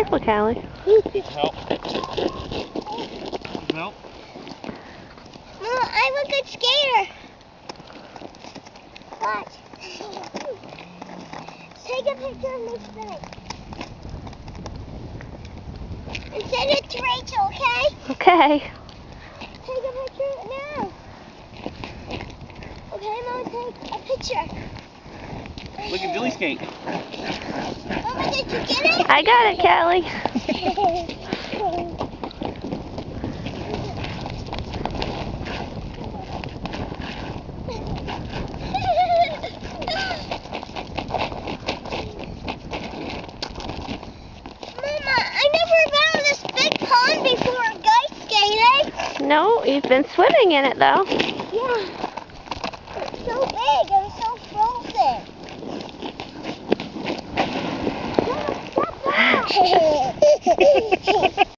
careful, Callie. Need help. Help. Mom, I'm a good skater. Watch. Take a picture of me spinning. And send it to Rachel, okay? Okay. Take a picture now. Okay, Mom, take a picture. Look at Billy skate. Mama, did you get it? I got it, Callie. Mama, I never been on this big pond before, guys skating. No, you've been swimming in it, though. Yeah. It's so big and so frozen. Mama, stop that.